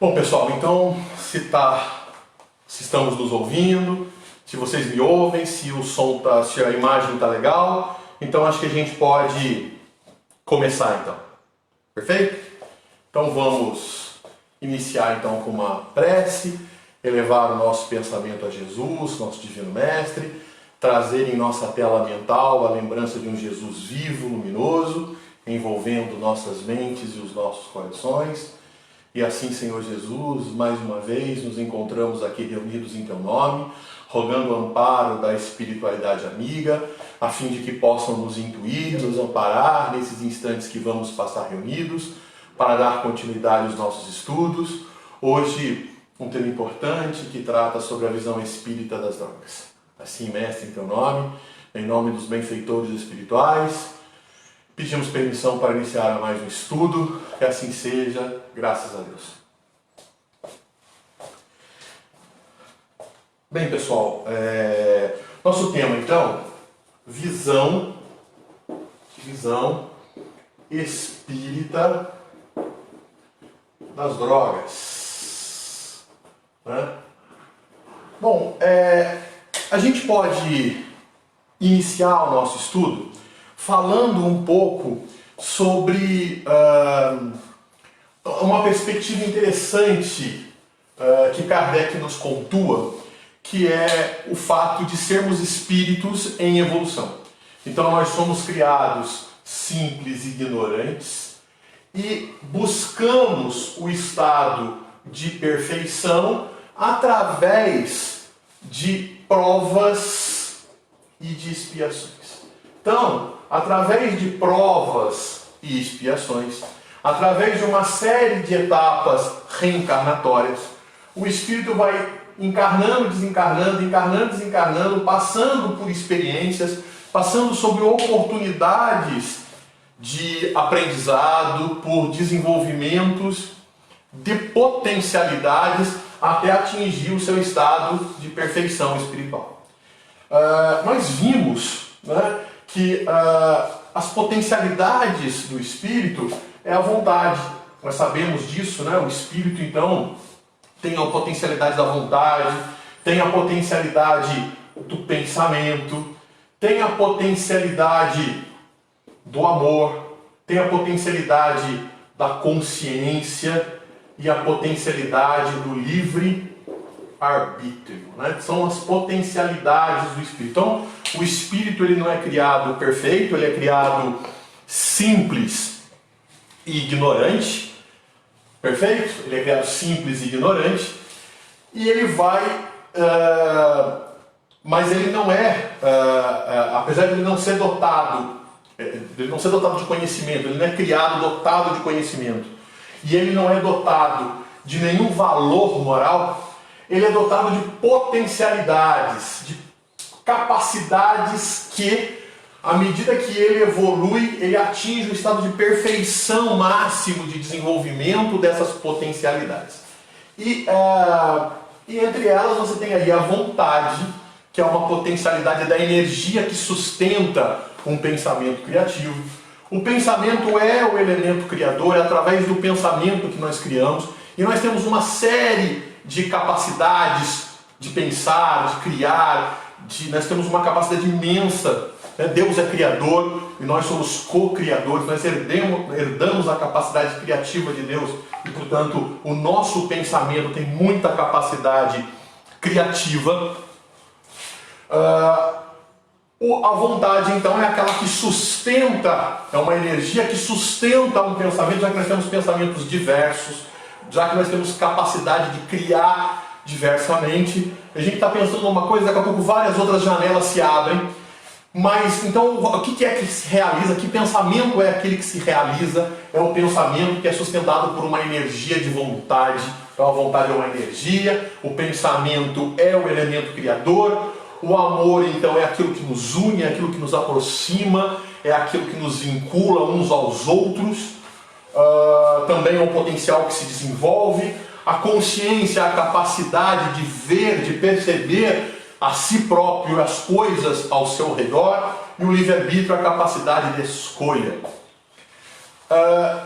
Bom, pessoal, então se estamos nos ouvindo, se vocês me ouvem, se o som se a imagem está legal, então acho que a gente pode começar então. Perfeito? Então vamos iniciar então com uma prece, elevar o nosso pensamento a Jesus, nosso Divino Mestre, trazer em nossa tela mental a lembrança de um Jesus vivo, luminoso, envolvendo nossas mentes e os nossos corações. E assim, Senhor Jesus, mais uma vez nos encontramos aqui reunidos em Teu nome, rogando o amparo da espiritualidade amiga, a fim de que possam nos intuir, nos amparar nesses instantes que vamos passar reunidos, para dar continuidade aos nossos estudos. Hoje, um tema importante que trata sobre a visão espírita das drogas. Assim, Mestre, em Teu nome, em nome dos benfeitores espirituais, pedimos permissão para iniciar mais um estudo, que assim seja, graças a Deus. Bem, pessoal, nosso tema então, visão espírita das drogas. Né? Bom, a gente pode iniciar o nosso estudo falando um pouco sobre uma perspectiva interessante que Kardec nos pontua, que é o fato de sermos espíritos em evolução. Então nós somos criados simples e ignorantes e buscamos o estado de perfeição através de provas e de expiações. Então, através de provas e expiações, através de uma série de etapas reencarnatórias, o espírito vai encarnando, desencarnando, passando por experiências, passando sobre oportunidades de aprendizado, por desenvolvimentos de potencialidades até atingir o seu estado de perfeição espiritual. Nós vimos, né, que as potencialidades do espírito é a vontade. Nós sabemos disso, né? O espírito, então, tem a potencialidade da vontade, tem a potencialidade do pensamento, tem a potencialidade do amor, tem a potencialidade da consciência e a potencialidade do livre arbítrio, né? São as potencialidades do espírito. Então, o espírito ele não é criado perfeito, ele é criado simples e ignorante, perfeito? Ele é criado simples e ignorante, e ele vai, mas ele não apesar de ele não ser dotado, de conhecimento, ele não é criado dotado de conhecimento, e ele não é dotado de nenhum valor moral. Ele é dotado de potencialidades, de capacidades que, à medida que ele evolui, ele atinge o estado de perfeição máximo de desenvolvimento dessas potencialidades. E entre elas você tem aí a vontade, que é uma potencialidade da energia que sustenta um pensamento criativo. O pensamento é o elemento criador, é através do pensamento que nós criamos, e nós temos uma série de capacidades de pensar, de criar, nós temos uma capacidade imensa, né? Deus é criador e nós somos co-criadores, nós herdamos a capacidade criativa de Deus e, portanto, o nosso pensamento tem muita capacidade criativa. A vontade, então, é aquela que sustenta, é uma energia que sustenta um pensamento, já que nós temos pensamentos diversos, já que nós temos capacidade de criar diversamente. A gente está pensando numa coisa, daqui a pouco várias outras janelas se abrem. Mas, então, o que é que se realiza? Que pensamento é aquele que se realiza? É o pensamento que é sustentado por uma energia de vontade. Então, a vontade é uma energia, o pensamento é o elemento criador, o amor, então, é aquilo que nos une, é aquilo que nos aproxima, é aquilo que nos vincula uns aos outros. Também é um potencial que se desenvolve. A consciência é a capacidade de ver, de perceber a si próprio as coisas ao seu redor, e o livre-arbítrio é a capacidade de escolha.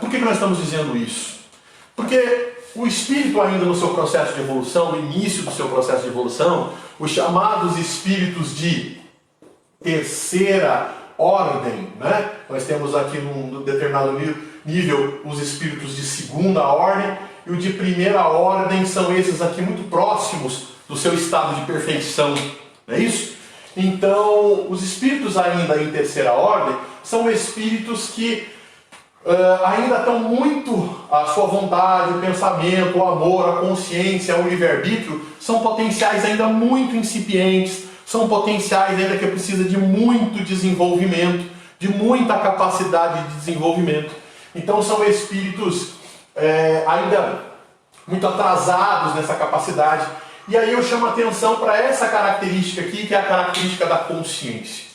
Por que nós estamos dizendo isso? Porque o espírito ainda no seu processo de evolução, no início do seu processo de evolução, os chamados espíritos de terceira ordem, né? Nós temos aqui num determinado nível os espíritos de segunda ordem, e o de primeira ordem são esses aqui muito próximos do seu estado de perfeição, não é isso? Então, os espíritos ainda em terceira ordem são espíritos que ainda estão muito a sua vontade, o pensamento, o amor, a consciência, o livre-arbítrio, são potenciais ainda muito incipientes, são potenciais ainda que precisam de muito desenvolvimento, de muita capacidade de desenvolvimento. Então são espíritos ainda muito atrasados nessa capacidade. E aí eu chamo a atenção para essa característica aqui, que é a característica da consciência.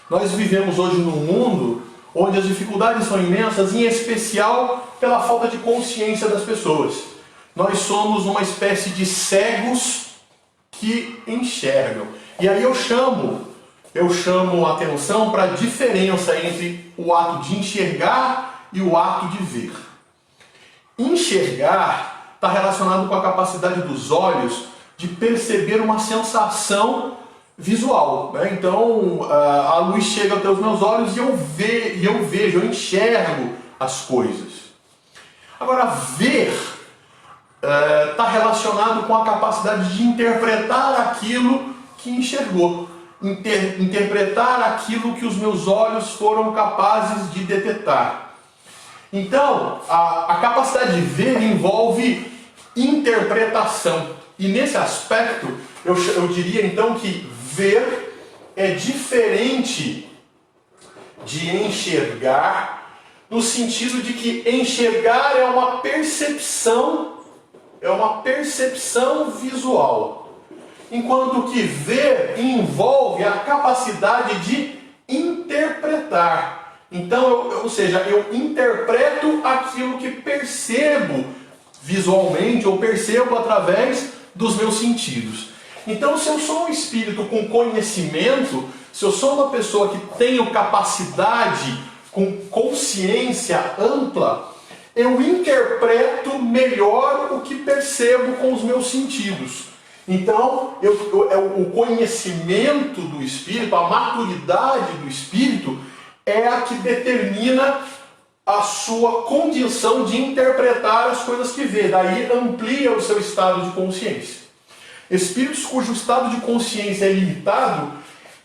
Nós vivemos hoje num mundo onde as dificuldades são imensas, em especial pela falta de consciência das pessoas. Nós somos uma espécie de cegos que enxergam. E aí eu chamo a atenção para a diferença entre o ato de enxergar e o ato de ver. Enxergar está relacionado com a capacidade dos olhos de perceber uma sensação visual, né? Então a luz chega até os meus olhos e eu vejo, eu enxergo as coisas. Agora, ver está relacionado com a capacidade de interpretar aquilo que enxergou, interpretar aquilo que os meus olhos foram capazes de detectar. Então, a capacidade de ver envolve interpretação. E nesse aspecto, eu diria então que ver é diferente de enxergar, no sentido de que enxergar é uma percepção visual, enquanto que ver envolve a capacidade de interpretar. Então, ou seja, eu interpreto aquilo que percebo visualmente ou percebo através dos meus sentidos. Então, se eu sou um espírito com conhecimento, se eu sou uma pessoa que tenho capacidade, com consciência ampla, eu interpreto melhor o que percebo com os meus sentidos. Então, o conhecimento do espírito, a maturidade do espírito, é a que determina a sua condição de interpretar as coisas que vê. Daí amplia o seu estado de consciência. Espíritos cujo estado de consciência é limitado,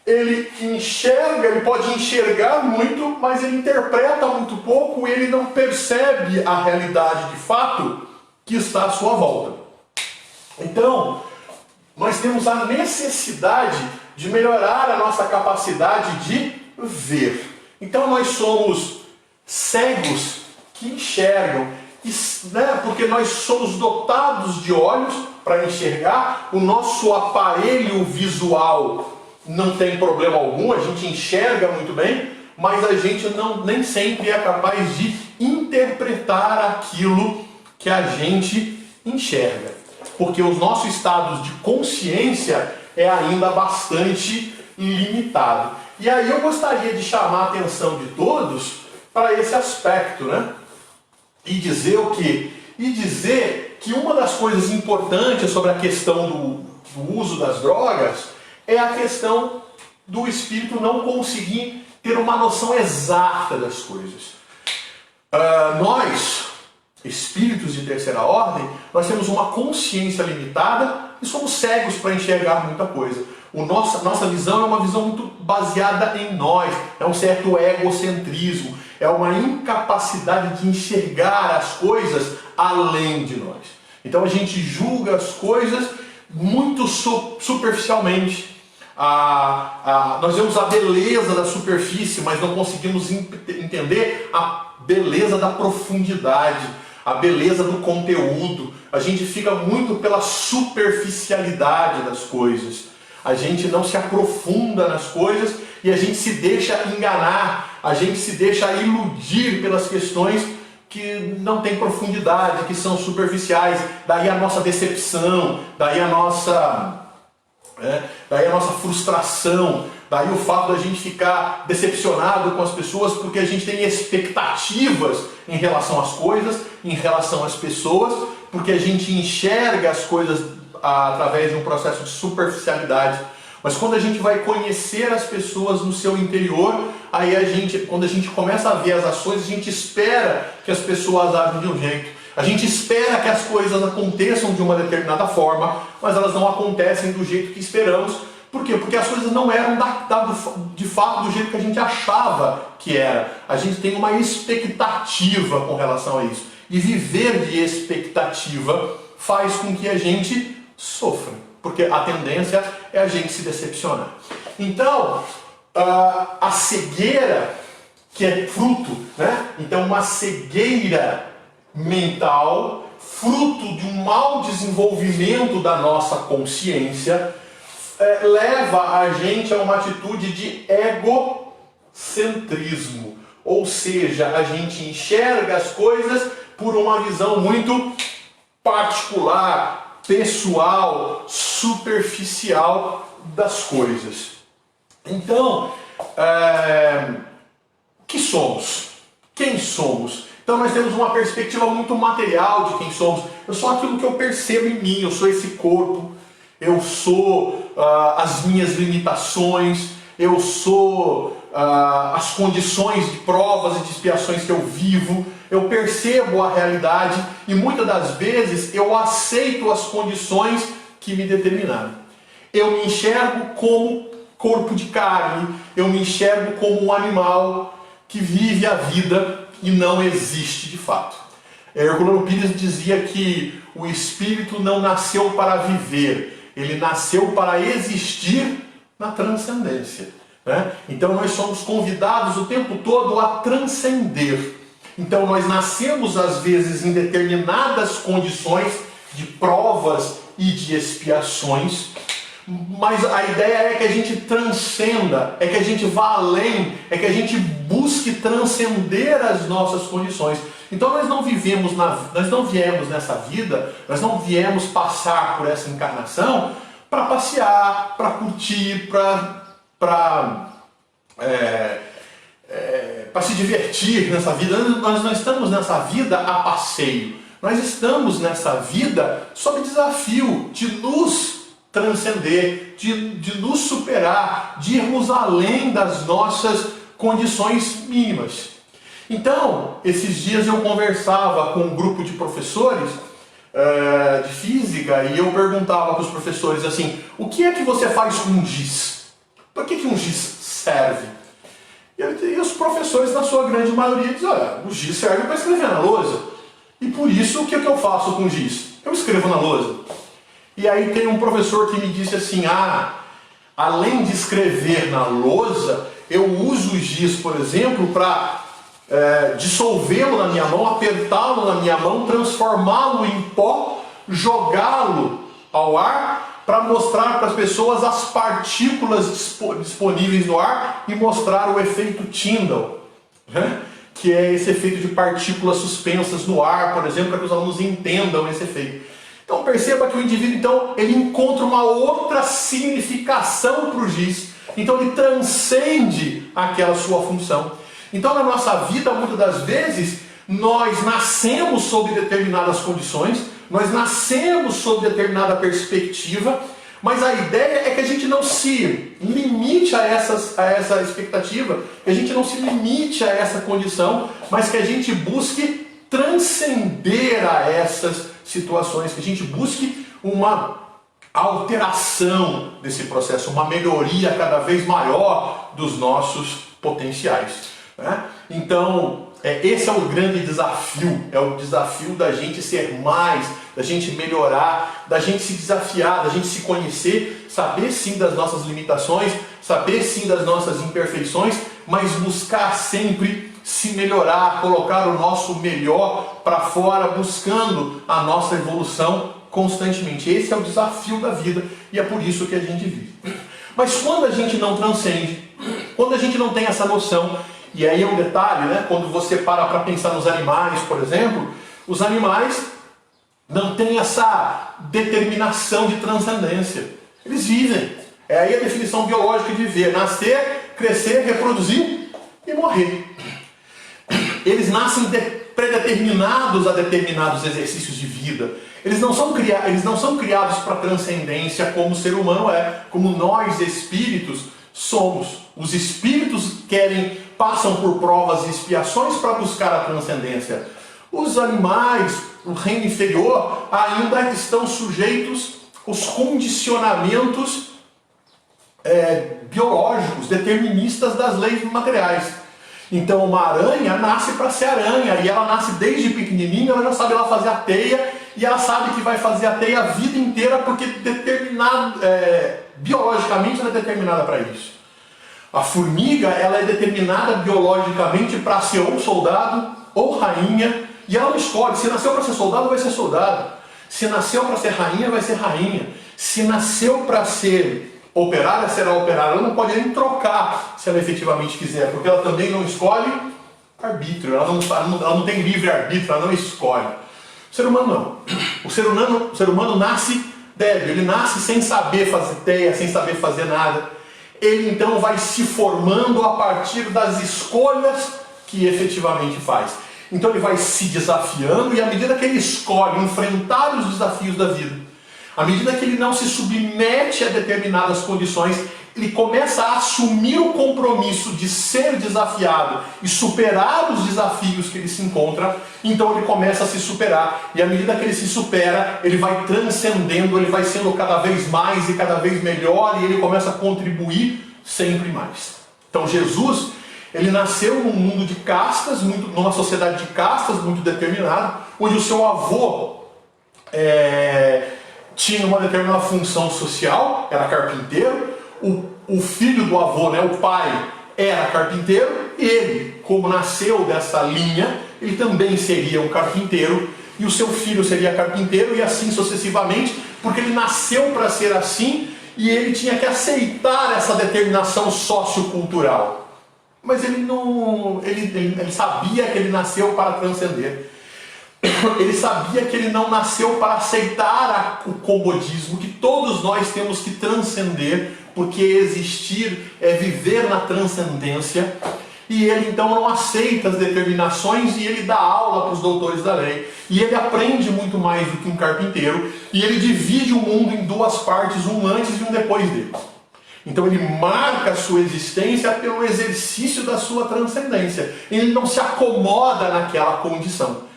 ele enxerga, ele pode enxergar muito, mas ele interpreta muito pouco e ele não percebe a realidade de fato que está à sua volta. Então, nós temos a necessidade de melhorar a nossa capacidade de ver. Então nós somos cegos que enxergam, porque nós somos dotados de olhos para enxergar, o nosso aparelho visual não tem problema algum, a gente enxerga muito bem, mas a gente nem sempre é capaz de interpretar aquilo que a gente enxerga, porque os nossos estados de consciência é ainda bastante limitado. E aí eu gostaria de chamar a atenção de todos para esse aspecto, né? E dizer o quê? E dizer que uma das coisas importantes sobre a questão do uso das drogas é a questão do espírito não conseguir ter uma noção exata das coisas. Nós, espíritos de terceira ordem, nós temos uma consciência limitada e somos cegos para enxergar muita coisa. Nossa visão é uma visão muito baseada em nós, é um certo egocentrismo, é uma incapacidade de enxergar as coisas além de nós. Então a gente julga as coisas muito superficialmente. Nós vemos a beleza da superfície, mas não conseguimos entender a beleza da profundidade, a beleza do conteúdo. A gente fica muito pela superficialidade das coisas. A gente não se aprofunda nas coisas e a gente se deixa enganar, a gente se deixa iludir pelas questões que não têm profundidade, que são superficiais. Daí a nossa decepção, daí a nossa Daí a nossa frustração, daí o fato da gente ficar decepcionado com as pessoas porque a gente tem expectativas em relação às coisas, em relação às pessoas, porque a gente enxerga as coisas através de um processo de superficialidade. Mas quando a gente vai conhecer as pessoas no seu interior, aí quando a gente começa a ver as ações, a gente espera que as pessoas agem de um jeito. A gente espera que as coisas aconteçam de uma determinada forma, mas elas não acontecem do jeito que esperamos. Por quê? Porque as coisas não eram de fato do jeito que a gente achava que era. A gente tem uma expectativa com relação a isso. E viver de expectativa faz com que a gente sofra. Porque a tendência é a gente se decepcionar. Então, a cegueira, que é fruto, né? Então uma cegueira mental, fruto de um mau desenvolvimento da nossa consciência, leva a gente a uma atitude de egocentrismo. Ou seja, a gente enxerga as coisas por uma visão muito particular, pessoal, superficial das coisas. Então, o que somos? Quem somos? Então nós temos uma perspectiva muito material de quem somos. Eu sou aquilo que eu percebo em mim, eu sou esse corpo, eu sou as minhas limitações, eu sou as condições de provas e de expiações que eu vivo, eu percebo a realidade e muitas das vezes eu aceito as condições que me determinaram. Eu me enxergo como corpo de carne, eu me enxergo como um animal que vive a vida e não existe de fato. Herculano Pires dizia que o espírito não nasceu para viver, ele nasceu para existir na transcendência. Né? Então nós somos convidados o tempo todo a transcender. Então nós nascemos às vezes em determinadas condições de provas e de expiações, mas a ideia é que a gente transcenda, é que a gente vá além, é que a gente busque transcender as nossas condições. Então nós não viemos nessa vida, nós não viemos passar por essa encarnação para passear, para curtir, para se divertir nessa vida. Nós não estamos nessa vida a passeio. Nós estamos nessa vida sob desafio de nos transcender, de nos superar, de irmos além das nossas condições mínimas. Então, esses dias eu conversava com um grupo de professores de física e eu perguntava para os professores assim: o que é que você faz com um giz? Para que um giz serve? E os professores, na sua grande maioria, dizem: olha, o giz serve para escrever na lousa. E por isso, o que eu faço com o giz? Eu escrevo na lousa. E aí tem um professor que me disse assim: além de escrever na lousa, eu uso o giz, por exemplo, para dissolvê-lo na minha mão, apertá-lo na minha mão, transformá-lo em pó, jogá-lo ao ar, para mostrar para as pessoas as partículas disponíveis no ar e mostrar o efeito Tyndall, né? Que é esse efeito de partículas suspensas no ar, por exemplo, para que os alunos entendam esse efeito. Então perceba que o indivíduo ele encontra uma outra significação para o giz. Então ele transcende aquela sua função. Então na nossa vida, muitas das vezes, nós nascemos sob determinadas condições, nós nascemos sob determinada perspectiva, mas a ideia é que a gente não se limite a essa expectativa, que a gente não se limite a essa condição, mas que a gente busque transcender a essas situações, que a gente busque uma alteração desse processo, uma melhoria cada vez maior dos nossos potenciais. Né? Então, esse é o grande desafio, é o desafio da gente ser mais, da gente melhorar, da gente se desafiar, da gente se conhecer, saber sim das nossas limitações, saber sim das nossas imperfeições, mas buscar sempre se melhorar, colocar o nosso melhor para fora, buscando a nossa evolução constantemente. Esse é o desafio da vida e é por isso que a gente vive. Mas quando a gente não transcende, quando a gente não tem essa noção, e aí é um detalhe, né? Quando você para pensar nos animais, por exemplo, os animais não têm essa determinação de transcendência. Eles vivem. É aí a definição biológica de viver: nascer, crescer, reproduzir e morrer. Eles nascem predeterminados a determinados exercícios de vida. Eles não são criados para transcendência como o ser humano é, como nós espíritos somos. Os espíritos passam por provas e expiações para buscar a transcendência. Os animais, o reino inferior, ainda estão sujeitos aos condicionamentos biológicos, deterministas das leis materiais. Então uma aranha nasce para ser aranha, e ela nasce desde pequenininha, ela já sabe lá fazer a teia, e ela sabe que vai fazer a teia a vida inteira, porque biologicamente ela é determinada para isso. A formiga, ela é determinada biologicamente para ser ou soldado ou rainha, e ela não escolhe. Se nasceu para ser soldado, vai ser soldado. Se nasceu para ser rainha, vai ser rainha. Se nasceu para ser operária, será operária. Ela não pode nem trocar se ela efetivamente quiser, porque ela também não escolhe arbítrio. Ela não tem livre-arbítrio, ela não escolhe. O ser humano não. O ser humano nasce débil, ele nasce sem saber fazer teia, sem saber fazer nada. Ele então vai se formando a partir das escolhas que efetivamente faz. Então ele vai se desafiando, e à medida que ele escolhe enfrentar os desafios da vida, à medida que ele não se submete a determinadas condições, ele começa a assumir o compromisso de ser desafiado e superar os desafios que ele se encontra. Então ele começa a se superar, e à medida que ele se supera, ele vai transcendendo, ele vai sendo cada vez mais e cada vez melhor, e ele começa a contribuir sempre mais. Então Jesus, ele nasceu num mundo de castas, numa sociedade de castas muito determinada, onde o seu avô tinha uma determinada função social, era carpinteiro. O filho do avô, o pai, era carpinteiro, e ele, como nasceu dessa linha, ele também seria um carpinteiro, e o seu filho seria carpinteiro, e assim sucessivamente, porque ele nasceu para ser assim, e ele tinha que aceitar essa determinação sociocultural. Mas ele sabia que ele nasceu para transcender. Ele sabia que ele não nasceu para aceitar o comodismo, que todos nós temos que transcender, porque existir é viver na transcendência. E ele então não aceita as determinações, e ele dá aula para os doutores da lei. E ele aprende muito mais do que um carpinteiro, e ele divide o mundo em duas partes, um antes e um depois dele. Então ele marca a sua existência pelo exercício da sua transcendência. Ele não se acomoda naquela condição,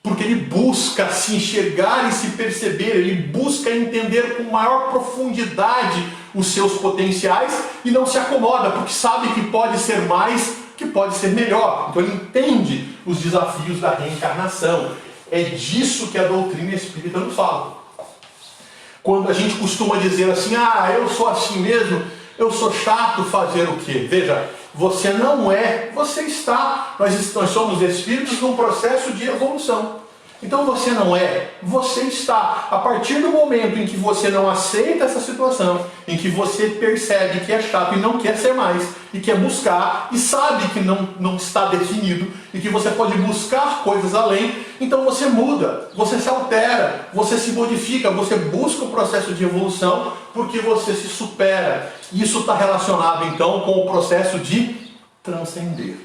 porque ele busca se enxergar e se perceber, ele busca entender com maior profundidade os seus potenciais, e não se acomoda, porque sabe que pode ser mais, que pode ser melhor. Então ele entende os desafios da reencarnação. É disso que a doutrina espírita nos fala. Quando a gente costuma dizer assim: eu sou assim mesmo, eu sou chato, fazer o quê? Veja, você não é, você está. Nós somos espíritos num processo de evolução. Então você não é, você está. A partir do momento em que você não aceita essa situação, em que você percebe que é chato e não quer ser mais, e quer buscar, e sabe que não está definido, e que você pode buscar coisas além, então você muda, você se altera, você se modifica, você busca o processo de evolução, porque você se supera. Isso está relacionado então com o processo de transcender,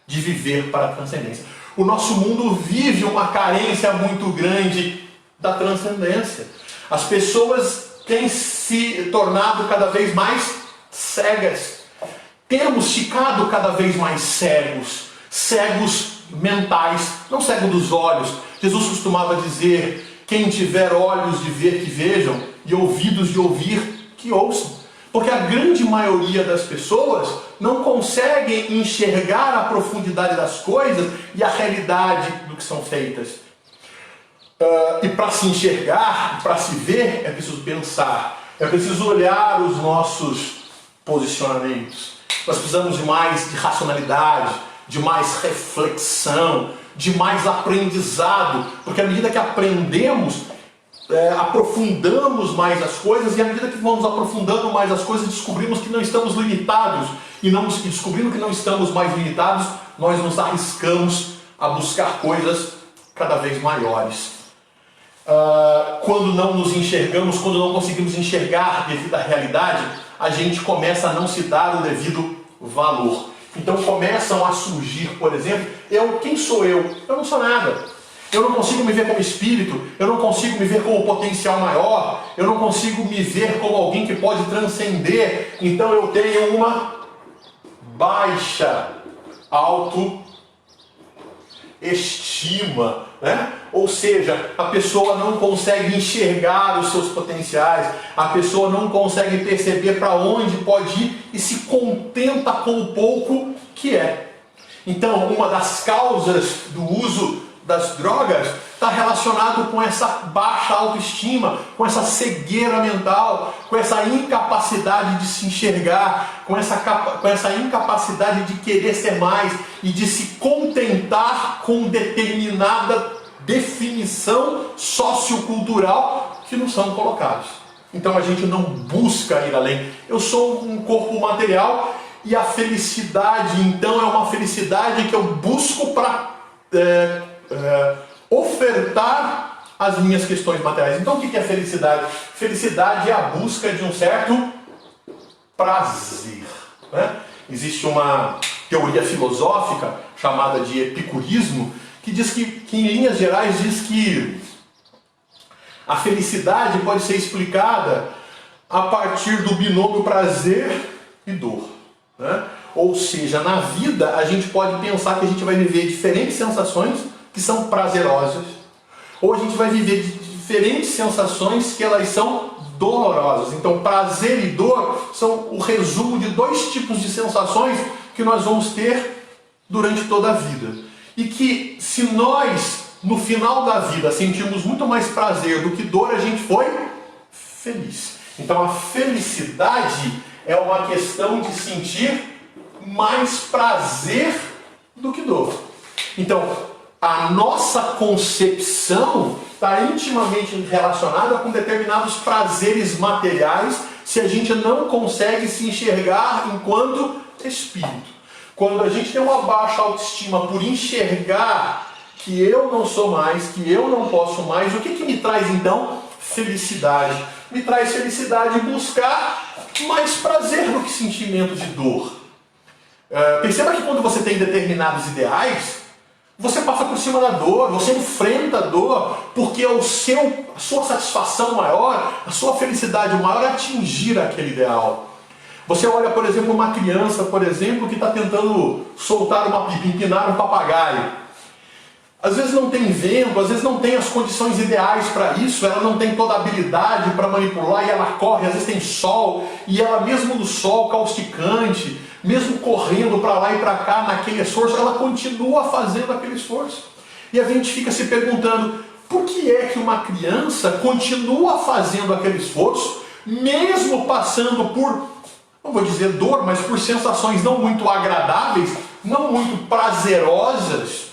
de viver para a transcendência. O nosso mundo vive uma carência muito grande da transcendência. As pessoas têm se tornado cada vez mais cegas. Temos ficado cada vez mais cegos. Cegos mentais, não cego dos olhos. Jesus costumava dizer: quem tiver olhos de ver, que vejam, e ouvidos de ouvir, que ouçam. Porque a grande maioria das pessoas não conseguem enxergar a profundidade das coisas e a realidade do que são feitas. E para se enxergar, para se ver, é preciso pensar. É preciso olhar os nossos posicionamentos. Nós precisamos de mais de racionalidade, de mais reflexão, de mais aprendizado. Porque à medida que aprendemos, aprofundamos mais as coisas, e à medida que vamos aprofundando mais as coisas, descobrimos que não estamos limitados, e descobrindo que não estamos mais limitados, nós nos arriscamos a buscar coisas cada vez maiores. quando não nos enxergamos, quando não conseguimos enxergar devido à realidade, a gente começa a não se dar o devido valor. Então começam a surgir, por exemplo, quem sou eu? Eu não sou nada. Eu não consigo me ver como espírito, eu não consigo me ver como potencial maior, eu não consigo me ver como alguém que pode transcender. Então eu tenho uma baixa autoestima, né? Ou seja, a pessoa não consegue enxergar os seus potenciais, a pessoa não consegue perceber para onde pode ir e se contenta com o pouco que é. Então, uma das causas do uso das drogas está relacionado com essa baixa autoestima, com essa cegueira mental, com essa incapacidade de se enxergar, com essa incapacidade de querer ser mais e de se contentar com determinada definição sociocultural que nos são colocados. Então a gente não busca ir além. Eu sou um corpo material e a felicidade, então, é uma felicidade que eu busco para ofertar as minhas questões materiais. Então o que é felicidade? Felicidade é a busca de um certo prazer, né? Existe uma teoria filosófica chamada de epicurismo que diz que em linhas gerais diz que a felicidade pode ser explicada a partir do binômio prazer e dor, né? Ou seja, na vida a gente pode pensar que a gente vai viver diferentes sensações que são prazerosas, ou a gente vai viver diferentes sensações que elas são dolorosas. Então prazer e dor são o resumo de dois tipos de sensações que nós vamos ter durante toda a vida. E que se nós, no final da vida, sentimos muito mais prazer do que dor, a gente foi feliz. Então a felicidade é uma questão de sentir mais prazer do que dor. Então, a nossa concepção está intimamente relacionada com determinados prazeres materiais se a gente não consegue se enxergar enquanto espírito. Quando a gente tem uma baixa autoestima por enxergar que eu não sou mais, que eu não posso mais, o que me traz então? Felicidade. Me traz felicidade buscar mais prazer do que sentimento de dor. Perceba que quando você tem determinados ideais, você passa por cima da dor, você enfrenta a dor, porque a sua satisfação maior, a sua felicidade maior é atingir aquele ideal. Você olha, por exemplo, uma criança, por exemplo, que está tentando soltar uma pipa, empinar um papagaio. Às vezes não tem vento, às vezes não tem as condições ideais para isso, ela não tem toda a habilidade para manipular e ela corre, às vezes tem sol, e ela mesmo no sol causticante, mesmo correndo para lá e para cá naquele esforço, ela continua fazendo aquele esforço. E a gente fica se perguntando, por que é que uma criança continua fazendo aquele esforço, mesmo passando por, não vou dizer dor, mas por sensações não muito agradáveis, não muito prazerosas,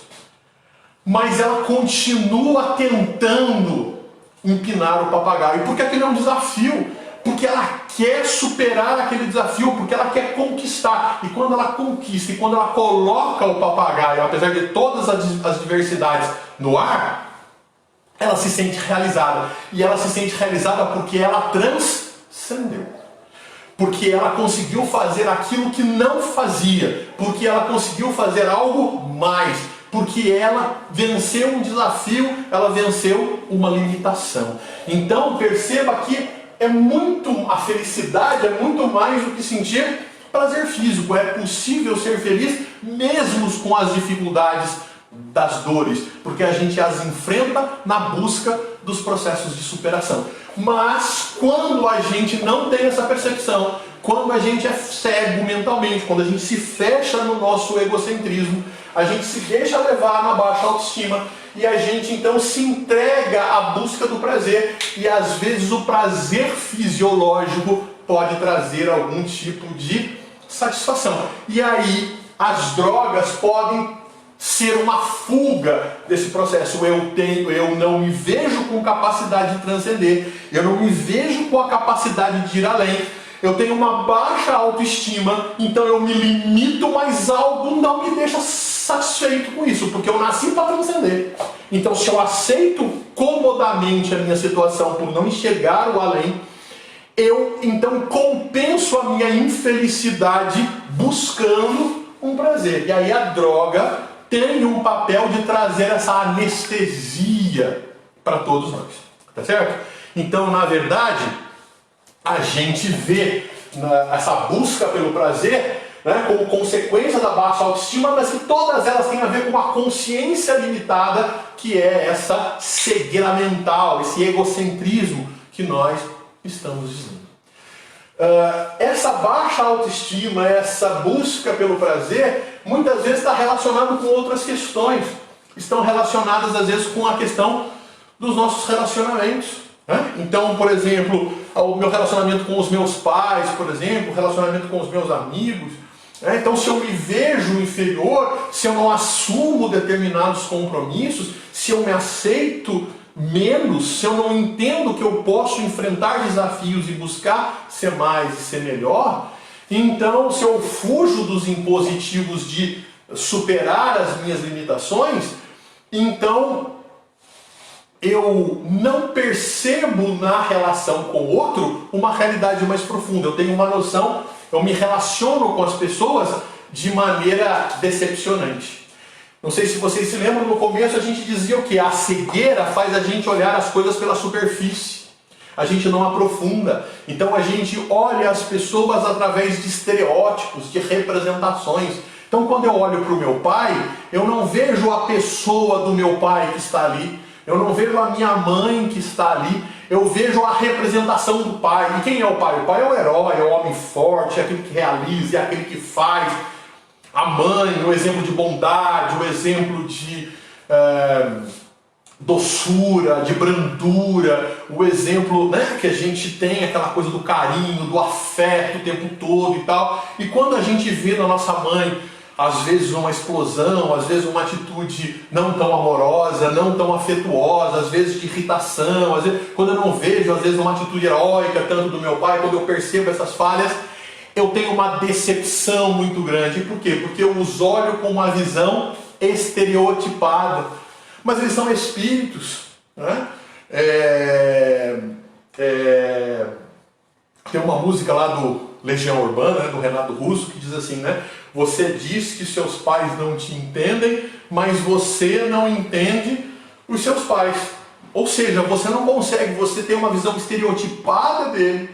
mas ela continua tentando empinar o papagaio, porque aquele é um desafio, porque ela quer superar aquele desafio, porque ela quer conquistar. E quando ela conquista, e quando ela coloca o papagaio, apesar de todas as diversidades no ar, ela se sente realizada. E ela se sente realizada porque ela transcendeu. Porque ela conseguiu fazer aquilo que não fazia. Porque ela conseguiu fazer algo mais. Porque ela venceu um desafio, ela venceu uma limitação. Então perceba que a felicidade é muito mais do que sentir prazer físico. É possível ser feliz mesmo com as dificuldades das dores, porque a gente as enfrenta na busca dos processos de superação. Mas quando a gente não tem essa percepção, quando a gente é cego mentalmente, quando a gente se fecha no nosso egocentrismo, a gente se deixa levar na baixa autoestima e a gente então se entrega à busca do prazer, e às vezes o prazer fisiológico pode trazer algum tipo de satisfação. E aí as drogas podem ser uma fuga desse processo. Eu não me vejo com capacidade de transcender, eu não me vejo com a capacidade de ir além. Eu tenho uma baixa autoestima, então eu me limito, mas algo não me deixa satisfeito com isso, porque eu nasci para transcender. Então, se eu aceito comodamente a minha situação por não enxergar o além, eu então compenso a minha infelicidade buscando um prazer. E aí a droga tem um papel de trazer essa anestesia para todos nós. Tá certo? Então, na verdade, a gente vê essa busca pelo prazer, né, como consequência da baixa autoestima, mas que todas elas têm a ver com uma consciência limitada, que é essa cegueira mental, esse egocentrismo que nós estamos dizendo. Essa baixa autoestima, essa busca pelo prazer, muitas vezes está relacionado com outras questões. Estão relacionadas, às vezes, com a questão dos nossos relacionamentos. Então, por exemplo, o meu relacionamento com os meus pais, por exemplo, o relacionamento com os meus amigos. Então, se eu me vejo inferior, se eu não assumo determinados compromissos, se eu me aceito menos, se eu não entendo que eu posso enfrentar desafios e buscar ser mais e ser melhor, então, se eu fujo dos impositivos de superar as minhas limitações, então eu não percebo na relação com o outro uma realidade mais profunda. Eu tenho uma noção, eu me relaciono com as pessoas de maneira decepcionante. Não sei se vocês se lembram, no começo a gente dizia o que? A cegueira faz a gente olhar as coisas pela superfície. A gente não aprofunda. Então a gente olha as pessoas através de estereótipos, de representações. Então quando eu olho para o meu pai, eu não vejo a pessoa do meu pai que está ali. Eu não vejo a minha mãe que está ali, eu vejo a representação do pai. E quem é o pai? O pai é o herói, é o homem forte, é aquele que realiza, é aquele que faz. A mãe, o exemplo de bondade, o exemplo de doçura, de brandura, o exemplo, né, que a gente tem, aquela coisa do carinho, do afeto o tempo todo e tal. E quando a gente vê na nossa mãe, às vezes uma explosão, às vezes uma atitude não tão amorosa, não tão afetuosa, às vezes de irritação, às vezes, quando eu não vejo, às vezes uma atitude heróica, tanto do meu pai, quando eu percebo essas falhas, eu tenho uma decepção muito grande. Por quê? Porque eu os olho com uma visão estereotipada. Mas eles são espíritos, né? Tem uma música lá do Legião Urbana, né, do Renato Russo, que diz assim, né? Você diz que seus pais não te entendem, mas você não entende os seus pais. Ou seja, você não consegue, você tem uma visão estereotipada dele,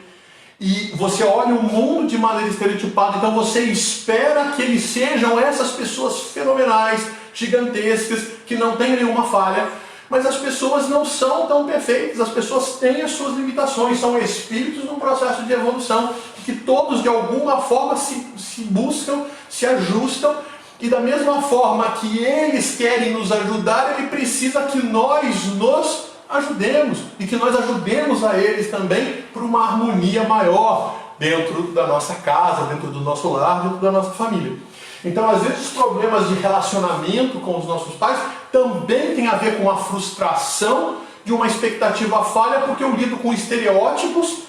e você olha o mundo de maneira estereotipada, então você espera que eles sejam essas pessoas fenomenais, gigantescas, que não têm nenhuma falha. Mas as pessoas não são tão perfeitas, as pessoas têm as suas limitações, são espíritos num processo de evolução, que todos de alguma forma se buscam, se ajustam, e da mesma forma que eles querem nos ajudar, ele precisa que nós nos ajudemos, e que nós ajudemos a eles também por uma harmonia maior dentro da nossa casa, dentro do nosso lar, dentro da nossa família. Então, às vezes, os problemas de relacionamento com os nossos pais também têm a ver com a frustração de uma expectativa falha, porque eu lido com estereótipos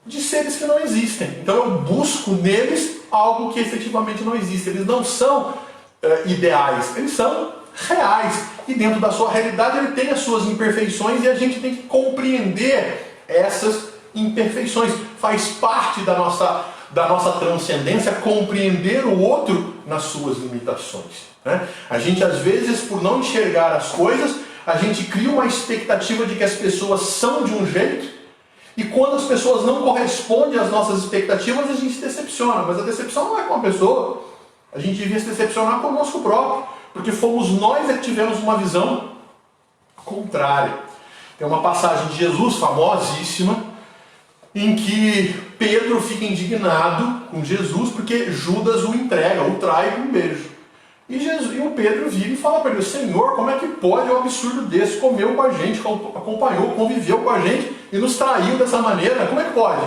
de seres que não existem. Então, eu busco neles algo que efetivamente não existe. Eles não são ideais, eles são reais. E dentro da sua realidade, ele tem as suas imperfeições, e a gente tem que compreender essas imperfeições. Faz parte da nossa transcendência compreender o outro nas suas limitações, né? A gente, às vezes, por não enxergar as coisas, a gente cria uma expectativa de que as pessoas são de um jeito, e quando as pessoas não correspondem às nossas expectativas, a gente se decepciona. Mas a decepção não é com a pessoa, a gente devia se decepcionar conosco próprio, porque fomos nós que tivemos uma visão contrária. Tem uma passagem de Jesus famosíssima, em que Pedro fica indignado com Jesus porque Judas o entrega, o trai com um beijo. E o Pedro vira e fala para ele: Senhor, como é que pode um absurdo desse? Comeu com a gente, acompanhou, conviveu com a gente e nos traiu dessa maneira, como é que pode?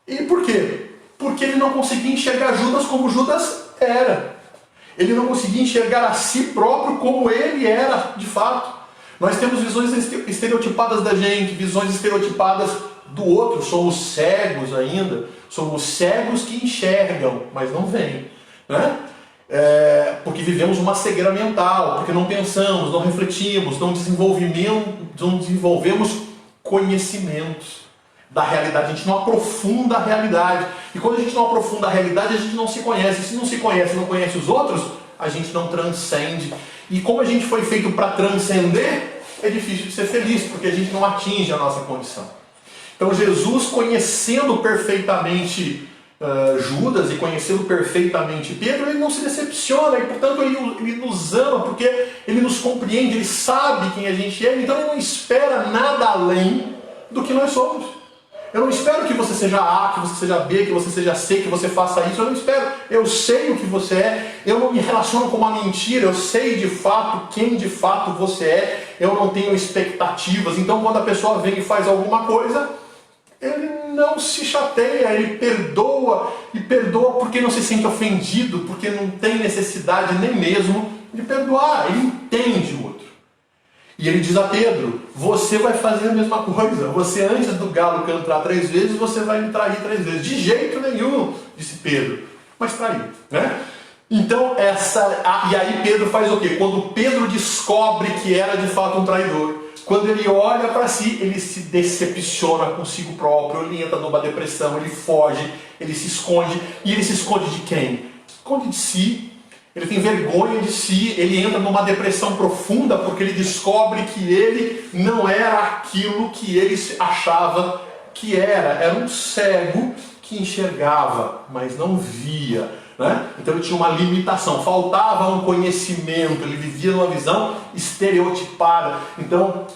E por quê? Porque ele não conseguia enxergar Judas como Judas era. Ele não conseguia enxergar a si próprio como ele era de fato. Nós temos visões estereotipadas da gente, visões estereotipadas do outro. Somos cegos ainda, somos cegos que enxergam, mas não veem, né? porque vivemos uma cegueira mental, porque não pensamos, não refletimos, não desenvolvemos conhecimentos da realidade, a gente não aprofunda a realidade. E quando a gente não aprofunda a realidade, a gente não se conhece. E se não se conhece e não conhece os outros, a gente não transcende. E como a gente foi feito para transcender, é difícil de ser feliz, porque a gente não atinge a nossa condição. Então Jesus, conhecendo perfeitamente Judas e conhecendo perfeitamente Pedro, ele não se decepciona e, portanto, ele nos ama, porque ele nos compreende, ele sabe quem a gente é, então ele não espera nada além do que nós somos. Eu não espero que você seja A, que você seja B, que você seja C, que você faça isso. Eu não espero. Eu sei o que você é. Eu não me relaciono com uma mentira. Eu sei de fato quem de fato você é. Eu não tenho expectativas. Então, quando a pessoa vem e faz alguma coisa, ele não se chateia, ele perdoa. E perdoa porque não se sente ofendido, porque não tem necessidade nem mesmo de perdoar. Ele entende o outro. E ele diz a Pedro, você vai fazer a mesma coisa. Você, antes do galo cantar 3 vezes, você vai me trair 3 vezes. De jeito nenhum, disse Pedro. Mas traiu, né? Então, e aí Pedro faz o quê? Quando Pedro descobre que era de fato um traidor, quando ele olha para si, ele se decepciona consigo próprio, ele entra numa depressão, ele foge, ele se esconde. E ele se esconde de quem? Esconde de si. Ele tem vergonha de si, ele entra numa depressão profunda porque ele descobre que ele não era aquilo que ele achava que era. Era um cego que enxergava, mas não via, né? Então ele tinha uma limitação, faltava um conhecimento, ele vivia numa visão estereotipada. Então,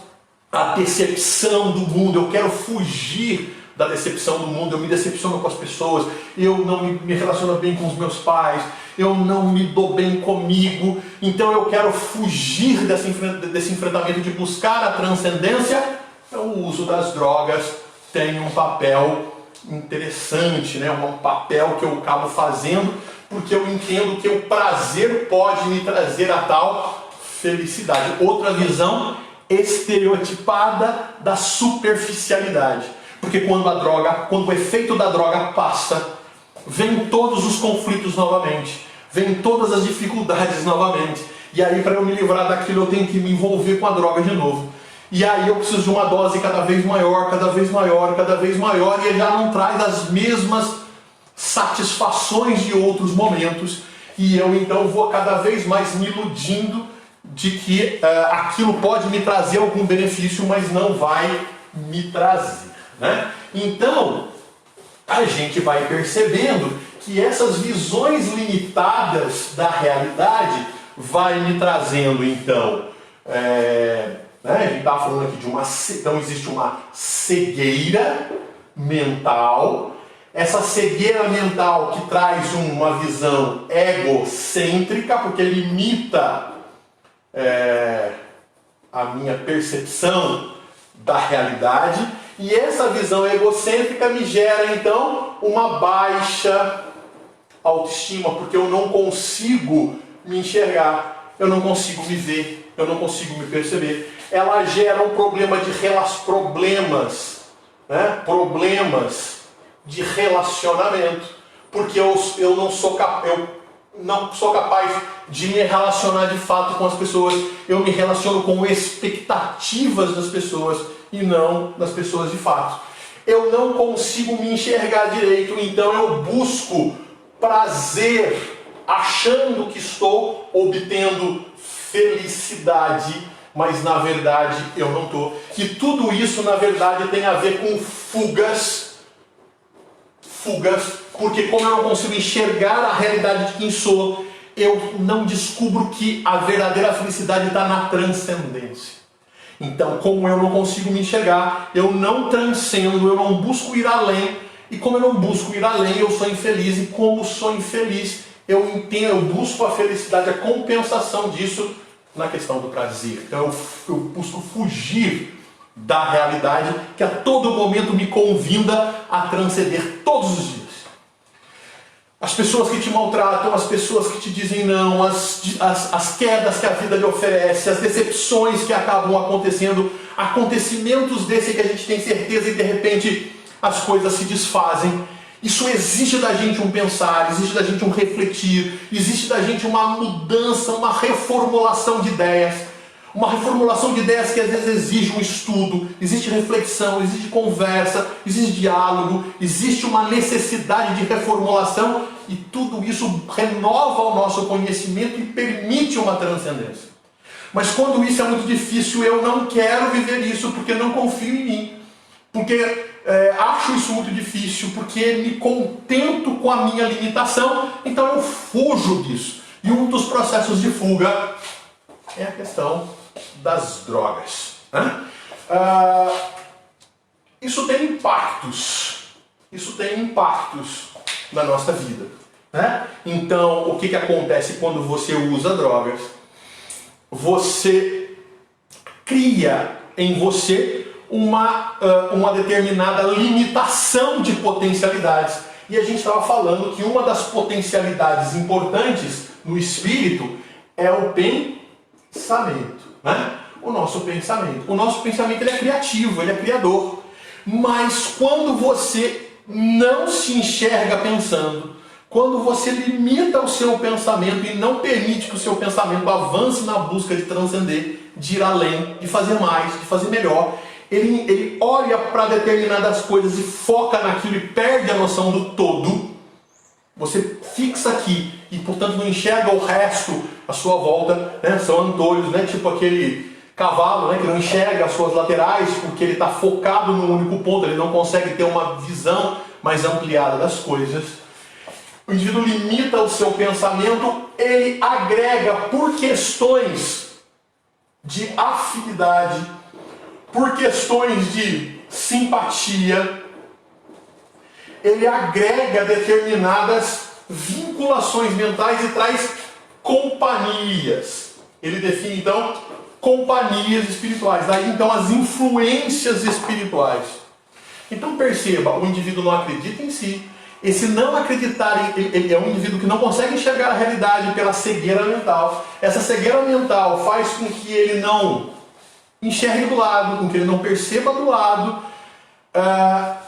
a decepção do mundo, eu quero fugir da decepção do mundo, eu me decepciono com as pessoas, eu não me relaciono bem com os meus pais, eu não me dou bem comigo, então eu quero fugir desse enfrentamento de buscar a transcendência. Então o uso das drogas tem um papel interessante, né? Um papel que eu acabo fazendo, porque eu entendo que o prazer pode me trazer a tal felicidade. Outra visão estereotipada da superficialidade. Porque quando o efeito da droga passa, vem todos os conflitos novamente, vem todas as dificuldades novamente. E aí, para eu me livrar daquilo, eu tenho que me envolver com a droga de novo. E aí eu preciso de uma dose cada vez maior, cada vez maior, cada vez maior, e já não traz as mesmas satisfações de outros momentos. E eu então vou cada vez mais me iludindo de que aquilo pode me trazer algum benefício, mas não vai me trazer, né? Então, a gente vai percebendo que essas visões limitadas da realidade vai me trazendo, então, né? A gente está falando aqui de então existe uma cegueira mental. Essa cegueira mental que traz uma visão egocêntrica, porque limita a minha percepção da realidade. E essa visão egocêntrica me gera, então, uma baixa autoestima, porque eu não consigo me enxergar, eu não consigo me ver, eu não consigo me perceber. Ela gera um problema problemas de relacionamento, porque eu não sou capaz de me relacionar de fato com as pessoas. Eu me relaciono com expectativas das pessoas e não das pessoas de fato. Eu não consigo me enxergar direito, então eu busco prazer, achando que estou obtendo felicidade, mas na verdade eu não estou. E tudo isso na verdade tem a ver com fugas, porque como eu não consigo enxergar a realidade de quem sou, eu não descubro que a verdadeira felicidade está na transcendência. Então, como eu não consigo me enxergar, eu não transcendo, eu não busco ir além, e como eu não busco ir além, eu sou infeliz, e como sou infeliz, eu busco a felicidade, a compensação disso na questão do prazer. Então eu busco fugir da realidade que a todo momento me convida a transcender todos os dias. As pessoas que te maltratam, as pessoas que te dizem não, as quedas que a vida lhe oferece, as decepções que acabam acontecendo, acontecimentos desse que a gente tem certeza e de repente as coisas se desfazem. Isso exige da gente um pensar, exige da gente um refletir, exige da gente uma mudança, uma reformulação de ideias. Uma reformulação de ideias que às vezes exige um estudo, existe reflexão, existe conversa, existe diálogo, existe uma necessidade de reformulação e tudo isso renova o nosso conhecimento e permite uma transcendência. Mas quando isso é muito difícil, eu não quero viver isso porque não confio em mim, porque acho isso muito difícil, porque me contento com a minha limitação, então eu fujo disso. E um dos processos de fuga é a questão das drogas. Né? Isso tem impactos. Isso tem impactos na nossa vida. Né? Então, o que acontece quando você usa drogas? Você cria em você uma determinada limitação de potencialidades. E a gente estava falando que uma das potencialidades importantes no espírito é o pensamento. Né? O nosso pensamento. O nosso pensamento ele é criativo, ele é criador. Mas quando você não se enxerga pensando, quando você limita o seu pensamento e não permite que o seu pensamento avance na busca de transcender, de ir além, de fazer mais, de fazer melhor, ele olha para determinadas coisas e foca naquilo e perde a noção do todo. Você fixa aqui e, portanto, não enxerga o resto à sua volta, né? São antolhos, né? Tipo aquele cavalo, né? Que não enxerga as suas laterais porque ele está focado num único ponto, ele não consegue ter uma visão mais ampliada das coisas. O indivíduo limita o seu pensamento, ele agrega por questões de afinidade, por questões de simpatia, ele agrega determinadas vinculações mentais e traz companhias. Ele define então companhias espirituais, daí então as influências espirituais. Então perceba, o indivíduo não acredita em si. Esse não acreditar, ele é um indivíduo que não consegue enxergar a realidade pela cegueira mental. Essa cegueira mental faz com que ele não enxergue do lado, com que ele não perceba do lado.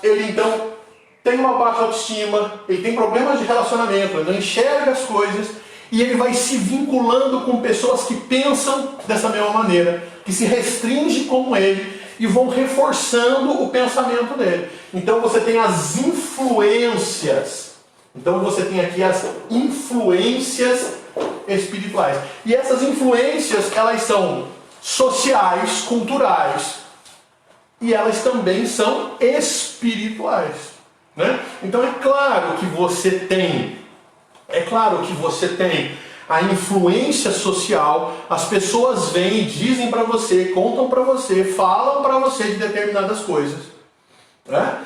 Ele então tem uma baixa autoestima, ele tem problemas de relacionamento, ele não enxerga as coisas e ele vai se vinculando com pessoas que pensam dessa mesma maneira, que se restringem como ele e vão reforçando o pensamento dele. Então você tem as influências. Então você tem aqui as influências espirituais. E essas influências, elas são sociais, culturais, e elas também são espirituais. Né? Então é claro que você tem a influência social, as pessoas vêm e dizem para você, contam para você, falam para você de determinadas coisas, né?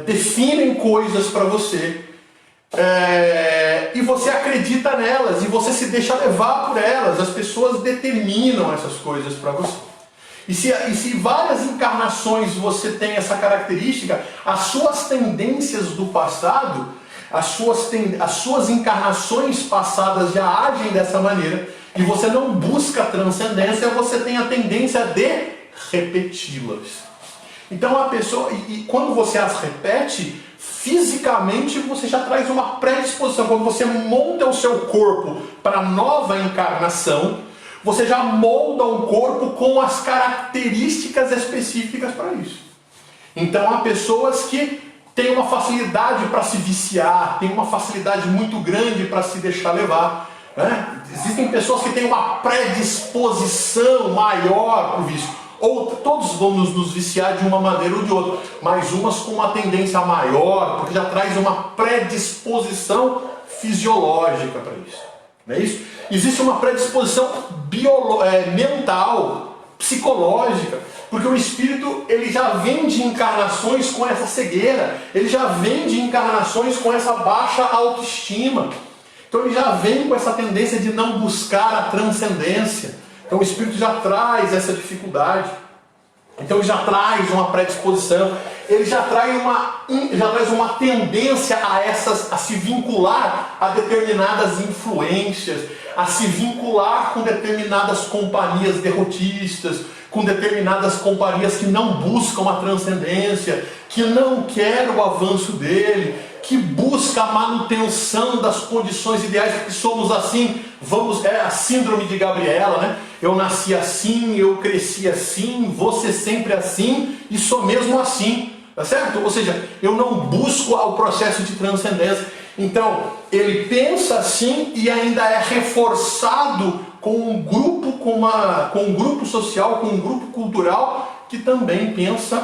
Definem coisas para você, e você acredita nelas, e você se deixa levar por elas, as pessoas determinam essas coisas para você. E se várias encarnações você tem essa característica, as suas tendências do passado, as suas encarnações passadas já agem dessa maneira, e você não busca a transcendência, você tem a tendência de repeti-las. Então a pessoa, e quando você as repete, fisicamente você já traz uma predisposição. Quando você monta o seu corpo para a nova encarnação, você já molda um corpo com as características específicas para isso. Então há pessoas que têm uma facilidade para se viciar, têm uma facilidade muito grande para se deixar levar. Né? Existem pessoas que têm uma predisposição maior para o vício. Ou todos vamos nos viciar de uma maneira ou de outra, mas umas com uma tendência maior, porque já traz uma predisposição fisiológica para isso. Não é isso? Existe uma predisposição mental, psicológica, porque o espírito ele já vem de encarnações com essa cegueira, ele já vem de encarnações com essa baixa autoestima. Então ele já vem com essa tendência de não buscar a transcendência. Então o espírito já traz essa dificuldade. Então ele já traz uma predisposição, ele já traz uma tendência a se vincular a determinadas influências, a se vincular com determinadas companhias derrotistas, com determinadas companhias que não buscam a transcendência, que não querem o avanço dele, que busca a manutenção das condições ideais, porque somos assim, é a síndrome de Gabriela, né? Eu nasci assim, eu cresci assim, vou ser sempre assim e sou mesmo assim, tá certo? Ou seja, eu não busco o processo de transcendência. Então, ele pensa assim e ainda é reforçado com um grupo, com um grupo social, com um grupo cultural que também pensa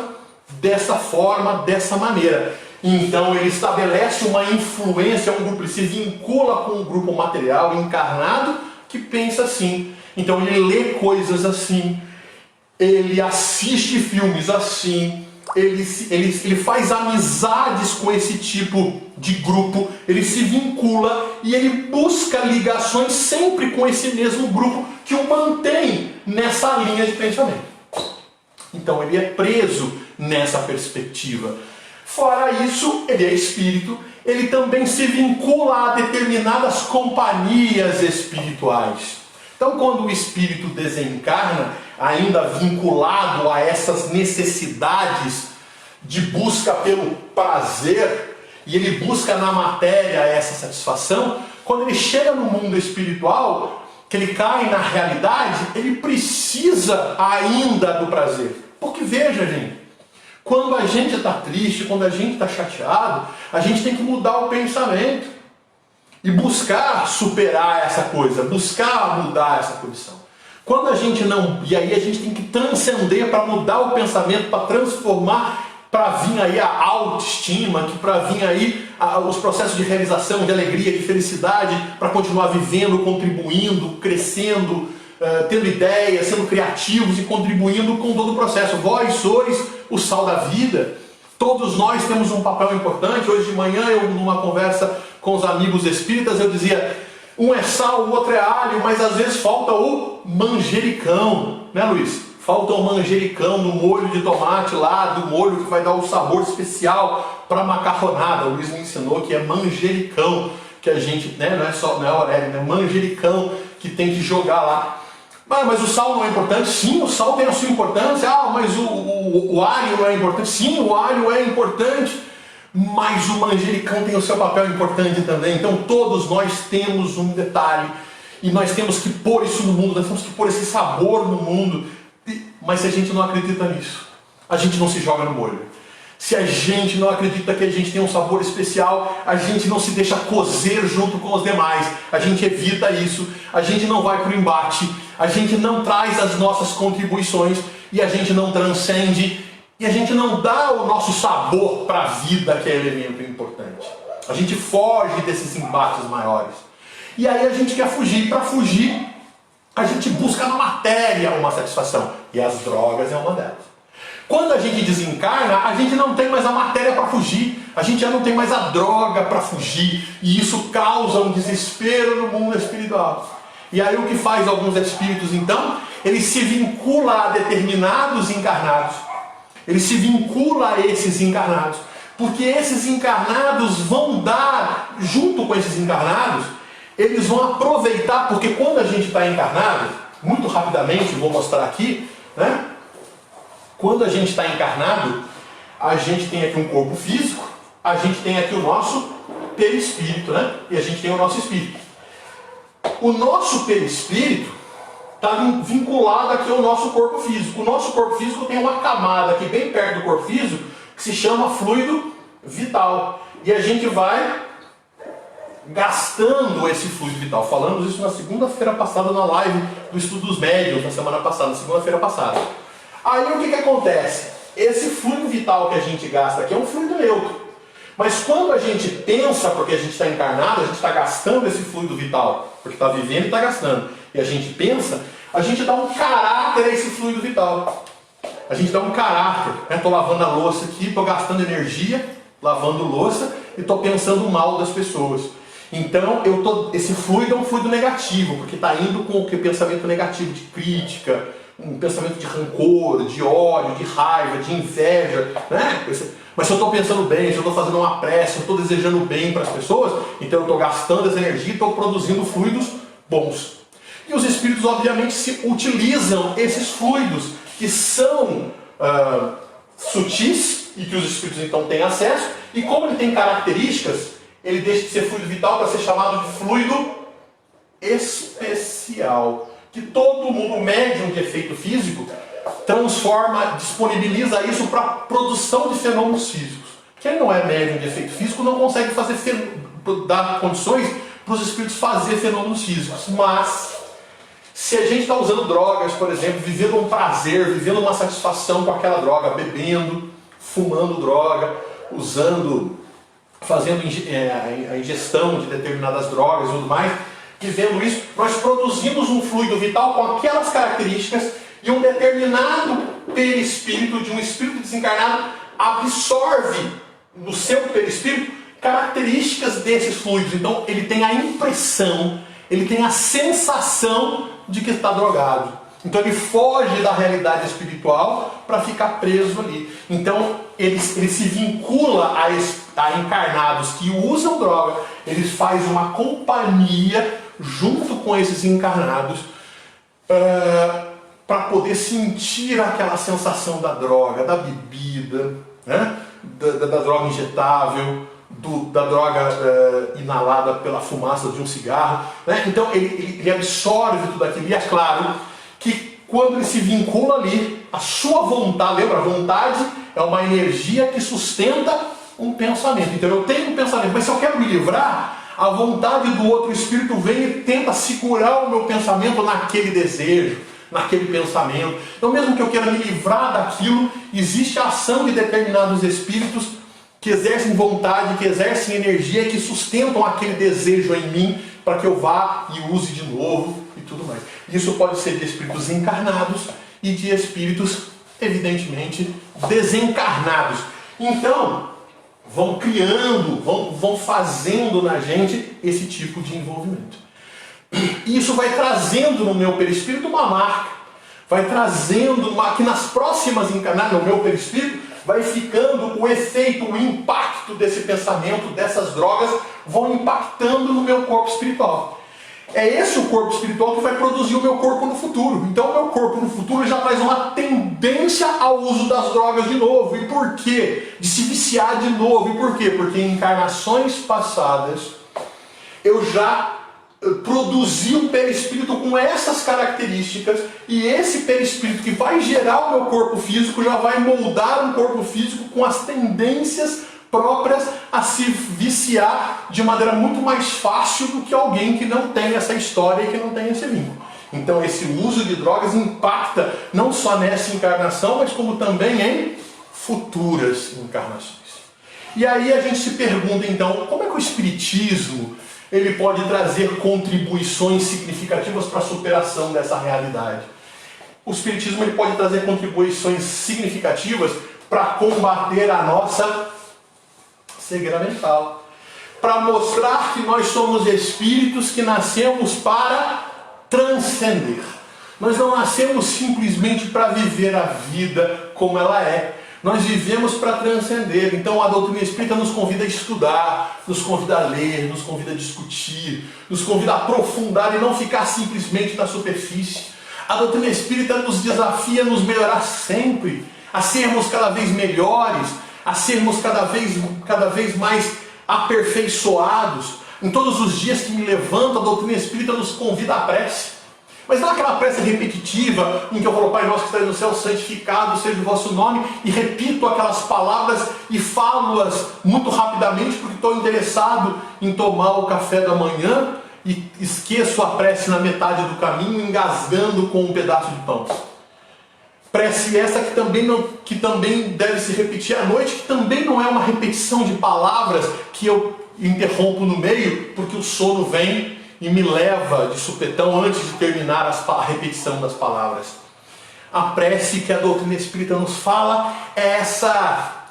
dessa forma, dessa maneira. Então ele estabelece uma influência, um grupo, ele se vincula com um grupo material, encarnado, que pensa assim. Então ele lê coisas assim, ele assiste filmes assim, ele faz amizades com esse tipo de grupo, ele se vincula e ele busca ligações sempre com esse mesmo grupo que o mantém nessa linha de pensamento. Então ele é preso nessa perspectiva. Fora isso, ele é espírito, ele também se vincula a determinadas companhias espirituais. Então, quando o espírito desencarna, ainda vinculado a essas necessidades de busca pelo prazer, e ele busca na matéria essa satisfação, quando ele chega no mundo espiritual, que ele cai na realidade, ele precisa ainda do prazer. Porque veja, gente, quando a gente está triste, quando a gente está chateado, a gente tem que mudar o pensamento e buscar superar essa coisa, buscar mudar essa condição. Quando a gente não... E aí a gente tem que transcender para mudar o pensamento, para transformar, para vir aí a autoestima, para vir aí os processos de realização, de alegria, de felicidade, para continuar vivendo, contribuindo, crescendo, tendo ideias, sendo criativos e contribuindo com todo o processo. Vós sois o sal da vida. Todos nós temos um papel importante. Hoje de manhã, eu numa conversa com os amigos espíritas, eu dizia, um é sal, o outro é alho, mas às vezes falta o manjericão, né, Luiz? Falta o manjericão no molho de tomate lá, do molho que vai dar o sabor especial para a macarronada. O Luiz me ensinou que é manjericão, que a gente, né, não é orégano, né, manjericão que tem que jogar lá. Mas o sal não é importante? Sim, o sal tem a sua importância. Mas o alho não é importante? Sim, o alho é importante. Mas o manjericão tem o seu papel importante também. Então todos nós temos um detalhe. E nós temos que pôr isso no mundo, nós temos que pôr esse sabor no mundo. Mas se a gente não acredita nisso, a gente não se joga no molho. Se a gente não acredita que a gente tem um sabor especial, a gente não se deixa cozer junto com os demais. A gente evita isso, a gente não vai para o embate, a gente não traz as nossas contribuições e a gente não transcende e a gente não dá o nosso sabor para a vida, que é elemento importante. A gente foge desses embates maiores. E aí a gente quer fugir. Para fugir, a gente busca na matéria uma satisfação. E as drogas é uma delas. Quando a gente desencarna, a gente não tem mais a matéria para fugir. A gente já não tem mais a droga para fugir. E isso causa um desespero no mundo espiritual. E aí o que faz alguns espíritos então? Ele se vincula a determinados encarnados. Ele se vincula a esses encarnados. Porque esses encarnados vão dar, junto com esses encarnados, eles vão aproveitar, porque quando a gente está encarnado, muito rapidamente, vou mostrar aqui, né? Quando a gente está encarnado, a gente tem aqui um corpo físico, a gente tem aqui o nosso perispírito, né? E a gente tem o nosso espírito. O nosso perispírito está vinculado aqui ao nosso corpo físico. O nosso corpo físico tem uma camada aqui bem perto do corpo físico que se chama fluido vital. E a gente vai gastando esse fluido vital. Falamos isso na segunda-feira passada na live do Estudo dos Médiuns, na semana passada, na segunda-feira passada. Aí o que acontece? Esse fluido vital que a gente gasta aqui é um fluido neutro. Mas quando a gente pensa, porque a gente está encarnado, a gente está gastando esse fluido vital, porque está vivendo e está gastando, e a gente pensa, a gente dá um caráter a esse fluido vital. A gente dá um caráter. Estou lavando a louça aqui, estou gastando energia, lavando louça, e estou pensando mal das pessoas. Então, esse fluido é um fluido negativo, porque está indo com o pensamento negativo, de crítica, um pensamento de rancor, de ódio, de raiva, de inveja, né? Mas se eu estou pensando bem, se eu estou fazendo uma prece, se eu estou desejando bem para as pessoas, então eu estou gastando essa energia e estou produzindo fluidos bons. E os espíritos, obviamente, utilizam esses fluidos que são sutis, e que os espíritos então têm acesso, e como ele tem características, ele deixa de ser fluido vital para ser chamado de fluido especial. Que todo mundo, médium de efeito físico, transforma, disponibiliza isso para produção de fenômenos físicos. Quem não é médium de efeito físico não consegue dar condições para os espíritos fazer fenômenos físicos. Mas, se a gente está usando drogas, por exemplo, vivendo um prazer, vivendo uma satisfação com aquela droga, bebendo, fumando droga, fazendo a ingestão de determinadas drogas e tudo mais, vivendo isso, nós produzimos um fluido vital com aquelas características e um determinado perispírito de um espírito desencarnado absorve no seu perispírito características desses fluidos. Então ele tem a impressão, ele tem a sensação de que está drogado. Então ele foge da realidade espiritual para ficar preso ali. Então ele se vincula a encarnados que usam droga, ele faz uma companhia junto com esses encarnados para poder sentir aquela sensação da droga, da bebida, né? da droga injetável, da droga inalada pela fumaça de um cigarro, né? Então ele absorve tudo aquilo, e é claro que quando ele se vincula ali, a sua vontade, lembra? A vontade é uma energia que sustenta um pensamento. Então eu tenho um pensamento, mas se eu quero me livrar, a vontade do outro espírito vem e tenta segurar o meu pensamento naquele desejo, naquele pensamento. Então mesmo que eu queira me livrar daquilo, existe a ação de determinados espíritos que exercem vontade, que exercem energia, que sustentam aquele desejo em mim para que eu vá e use de novo e tudo mais. Isso pode ser de espíritos encarnados e de espíritos, evidentemente, desencarnados. Então, vão criando, vão fazendo na gente esse tipo de envolvimento. E isso vai trazendo no meu perispírito uma marca, vai trazendo que nas próximas encarnações, no meu perispírito, vai ficando o efeito, o impacto desse pensamento, dessas drogas, vão impactando no meu corpo espiritual. É esse o corpo espiritual que vai produzir o meu corpo no futuro. Então o meu corpo no futuro já traz uma tendência ao uso das drogas de novo. E por quê? De se viciar de novo. E por quê? Porque em encarnações passadas eu já produzi um perispírito com essas características, e esse perispírito que vai gerar o meu corpo físico já vai moldar um corpo físico com as tendências próprias a se viciar de maneira muito mais fácil do que alguém que não tem essa história e que não tem esse vínculo. Então esse uso de drogas impacta não só nessa encarnação, mas como também em futuras encarnações. E aí a gente se pergunta então, como é que o Espiritismo ele pode trazer contribuições significativas para a superação dessa realidade? O Espiritismo ele pode trazer contribuições significativas para combater a nossa cegueira mental, para mostrar que nós somos espíritos que nascemos para transcender. Nós não nascemos simplesmente para viver a vida como ela é. Nós vivemos para transcender. Então a doutrina espírita nos convida a estudar, nos convida a ler, nos convida a discutir, nos convida a aprofundar e não ficar simplesmente na superfície. A doutrina espírita nos desafia a nos melhorar sempre, a sermos cada vez melhores, a sermos cada vez mais aperfeiçoados. Em todos os dias que me levanto, a doutrina espírita nos convida à prece. Mas não aquela prece repetitiva, em que eu falo, Pai nosso que estás no céu, santificado seja o vosso nome, e repito aquelas palavras e falo-as muito rapidamente, porque estou interessado em tomar o café da manhã, e esqueço a prece na metade do caminho, engasgando com um pedaço de pão. Prece essa que também deve se repetir à noite, que também não é uma repetição de palavras que eu interrompo no meio, porque o sono vem e me leva de supetão antes de terminar a repetição das palavras. A prece que a doutrina espírita nos fala é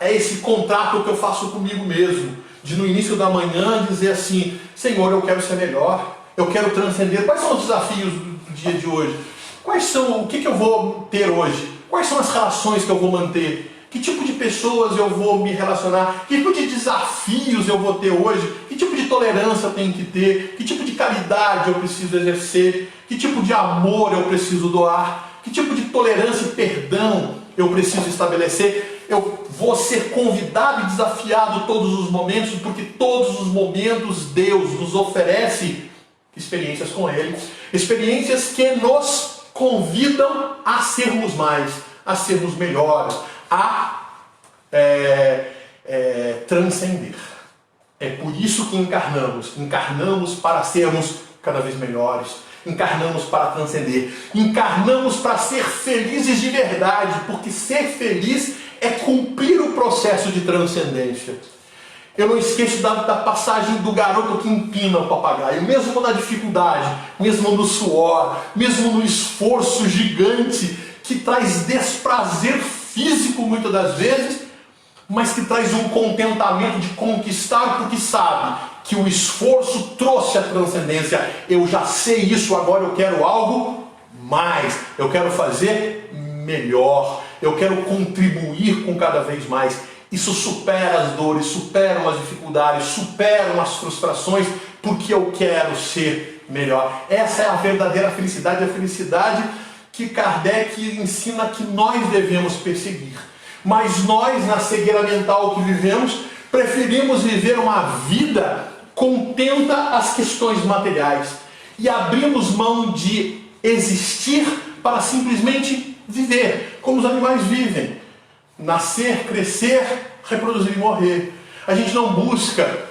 esse contrato que eu faço comigo mesmo, de no início da manhã dizer assim, Senhor, eu quero ser melhor, eu quero transcender. Quais são os desafios do dia de hoje? O que eu vou ter hoje? Quais são as relações que eu vou manter? Que tipo de pessoas eu vou me relacionar? Que tipo de desafios eu vou ter hoje? Que tipo de tolerância eu tenho que ter? Que tipo de caridade eu preciso exercer? Que tipo de amor eu preciso doar? Que tipo de tolerância e perdão eu preciso estabelecer? Eu vou ser convidado e desafiado todos os momentos, porque todos os momentos Deus nos oferece experiências com Ele, experiências que nos convidam a sermos mais, a sermos melhores, a transcender. É por isso que encarnamos para sermos cada vez melhores, encarnamos para transcender, encarnamos para ser felizes de verdade, porque ser feliz é cumprir o processo de transcendência. Eu não esqueço da passagem do garoto que empina o papagaio, mesmo na dificuldade, mesmo no suor, mesmo no esforço gigante, que traz desprazer físico muitas das vezes, mas que traz um contentamento de conquistar, porque sabe que o esforço trouxe a transcendência. Eu já sei isso, agora eu quero algo mais, eu quero fazer melhor, eu quero contribuir com cada vez mais. Isso supera as dores, superam as dificuldades, superam as frustrações, porque eu quero ser melhor. Essa é a verdadeira felicidade, a felicidade que Kardec ensina que nós devemos perseguir. Mas nós, na cegueira mental que vivemos, preferimos viver uma vida contenta às questões materiais e abrimos mão de existir para simplesmente viver, como os animais vivem. Nascer, crescer, reproduzir e morrer. A gente não busca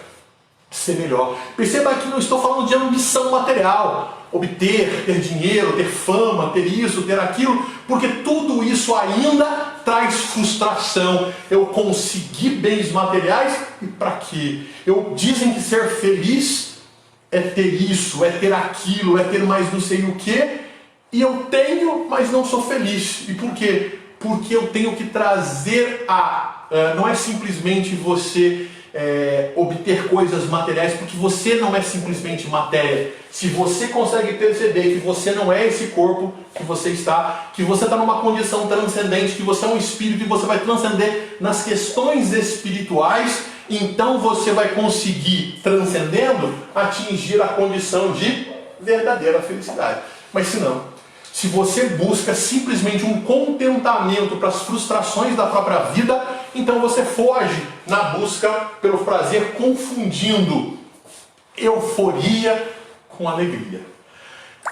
ser melhor. Perceba que não estou falando de ambição material, obter, ter dinheiro, ter fama, ter isso, ter aquilo, porque tudo isso ainda traz frustração. Eu consegui bens materiais e para quê? Dizem que ser feliz é ter isso, é ter aquilo, é ter mais não sei o que, e eu tenho, mas não sou feliz. E por quê? Porque eu tenho que trazer não é simplesmente você obter coisas materiais, porque você não é simplesmente matéria. Se você consegue perceber que você não é esse corpo que você está numa condição transcendente, que você é um espírito e você vai transcender nas questões espirituais, então você vai conseguir, transcendendo, atingir a condição de verdadeira felicidade. Mas se não, se você busca simplesmente um contentamento para as frustrações da própria vida, então você foge na busca pelo prazer, confundindo euforia com alegria,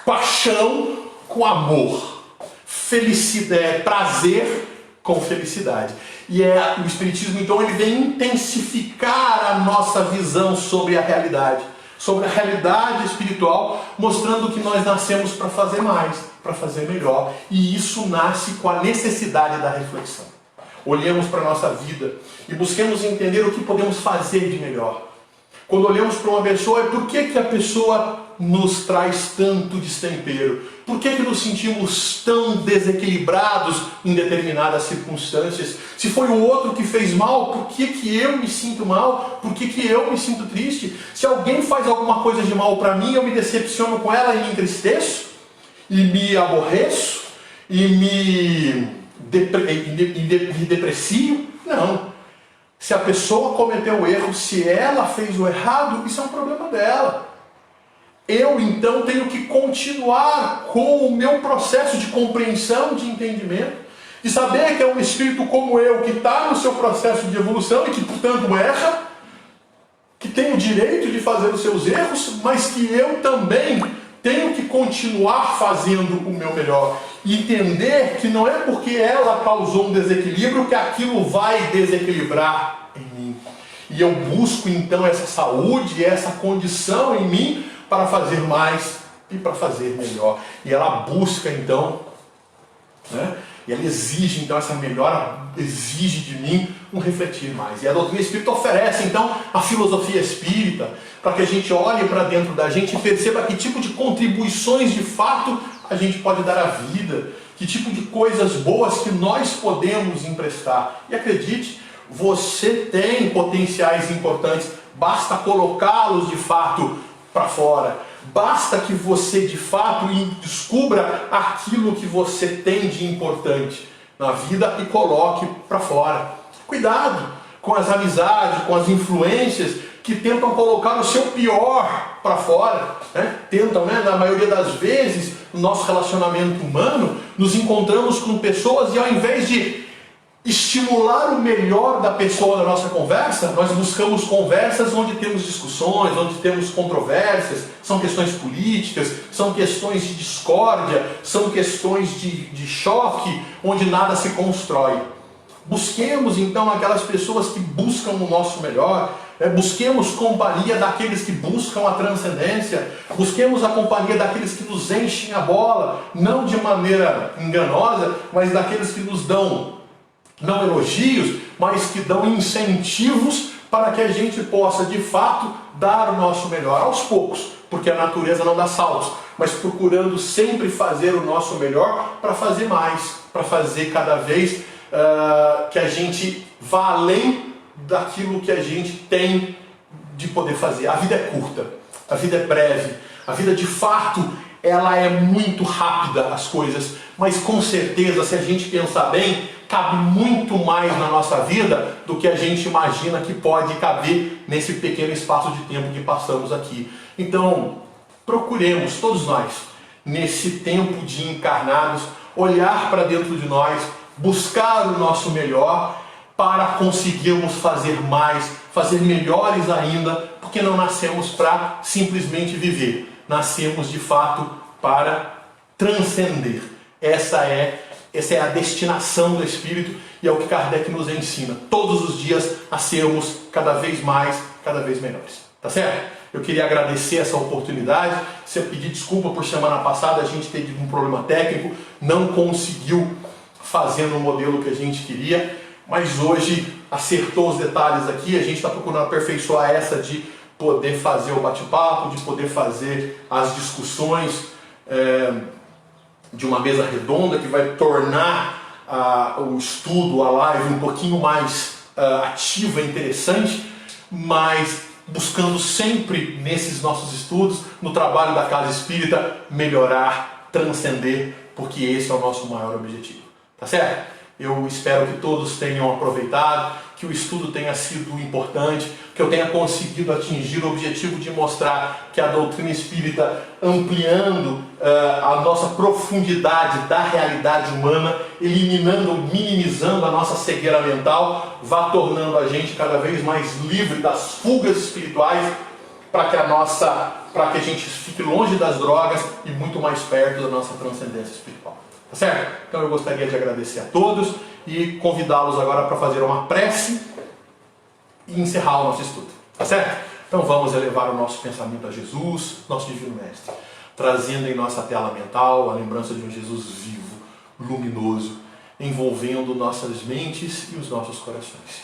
paixão com amor, felicidade, prazer com felicidade. E o Espiritismo, então, ele vem intensificar a nossa visão sobre a realidade espiritual, mostrando que nós nascemos para fazer mais, para fazer melhor, e isso nasce com a necessidade da reflexão. Olhemos para a nossa vida e busquemos entender o que podemos fazer de melhor. Quando olhamos para uma pessoa, por que a pessoa nos traz tanto destempero? Por que nos sentimos tão desequilibrados em determinadas circunstâncias? Se foi o outro que fez mal, por que eu me sinto mal? Por que eu me sinto triste? Se alguém faz alguma coisa de mal para mim, eu me decepciono com ela e me entristeço? E me aborreço? E me deprecio? Não. Se a pessoa cometeu o erro, se ela fez o errado, isso é um problema dela. Eu, então, tenho que continuar com o meu processo de compreensão, de entendimento, de saber que é um espírito como eu, que está no seu processo de evolução e que, portanto, erra, que tem o direito de fazer os seus erros, mas que eu também tenho que continuar fazendo o meu melhor. E entender que não é porque ela causou um desequilíbrio que aquilo vai desequilibrar em mim. E eu busco então essa saúde, essa condição em mim para fazer mais e para fazer melhor. E ela busca então, e ela exige então, essa melhora exige de mim um refletir mais. E a doutrina espírita oferece então a filosofia espírita, para que a gente olhe para dentro da gente e perceba que tipo de contribuições de fato a gente pode dar à vida, que tipo de coisas boas que nós podemos emprestar. E acredite, você tem potenciais importantes, basta colocá-los de fato para fora. Basta que você de fato descubra aquilo que você tem de importante na vida e coloque para fora. Cuidado com as amizades, com as influências que tentam colocar o seu pior para fora. Tentam, na maioria das vezes, no nosso relacionamento humano, nos encontramos com pessoas e ao invés de estimular o melhor da pessoa na nossa conversa, nós buscamos conversas onde temos discussões, onde temos controvérsias, são questões políticas, são questões de discórdia, são questões de choque, onde nada se constrói. Busquemos então aquelas pessoas que buscam o nosso melhor, busquemos companhia daqueles que buscam a transcendência, busquemos a companhia daqueles que nos enchem a bola, não de maneira enganosa, mas daqueles que nos dão não elogios, mas que dão incentivos para que a gente possa, de fato, dar o nosso melhor aos poucos, porque a natureza não dá saltos, mas procurando sempre fazer o nosso melhor para fazer mais, para fazer cada vez que a gente vá além daquilo que a gente tem de poder fazer. A vida é curta, a vida é breve, a vida de fato ela é muito rápida, as coisas, mas com certeza, se a gente pensar bem, cabe muito mais na nossa vida do que a gente imagina que pode caber nesse pequeno espaço de tempo que passamos aqui. Então, procuremos, todos nós, nesse tempo de encarnados, olhar para dentro de nós, buscar o nosso melhor para conseguirmos fazer mais, fazer melhores ainda, porque não nascemos para simplesmente viver, nascemos de fato para transcender. Essa é a destinação do Espírito e é o que Kardec nos ensina todos os dias a sermos cada vez mais, cada vez melhores. Tá certo? Eu queria agradecer essa oportunidade, pedir desculpa por semana passada a gente teve um problema técnico, não conseguiu fazer no modelo que a gente queria, mas hoje acertou os detalhes aqui, a gente está procurando aperfeiçoar essa de poder fazer o bate-papo, de poder fazer as discussões de uma mesa redonda que vai tornar o estudo, a live um pouquinho mais ativa e interessante, mas buscando sempre nesses nossos estudos, no trabalho da Casa Espírita, melhorar, transcender, porque esse é o nosso maior objetivo. Tá certo? Eu espero que todos tenham aproveitado, que o estudo tenha sido importante, que eu tenha conseguido atingir o objetivo de mostrar que a doutrina espírita, ampliando a nossa profundidade da realidade humana, eliminando, minimizando a nossa cegueira mental, vá tornando a gente cada vez mais livre das fugas espirituais, para que a gente fique longe das drogas e muito mais perto da nossa transcendência espiritual. Tá certo? Então eu gostaria de agradecer a todos e convidá-los agora para fazer uma prece e encerrar o nosso estudo. Tá certo? Então vamos elevar o nosso pensamento a Jesus, nosso Divino Mestre, trazendo em nossa tela mental a lembrança de um Jesus vivo, luminoso, envolvendo nossas mentes e os nossos corações.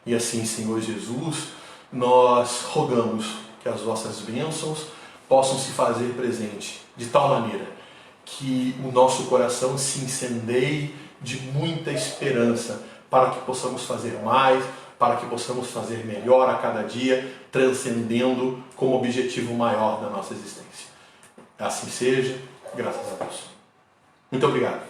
E assim, Senhor Jesus, nós rogamos que as vossas bênçãos possam se fazer presente de tal maneira que o nosso coração se incendeie de muita esperança para que possamos fazer mais, para que possamos fazer melhor a cada dia, transcendendo como objetivo maior da nossa existência. Assim seja, graças a Deus. Muito obrigado.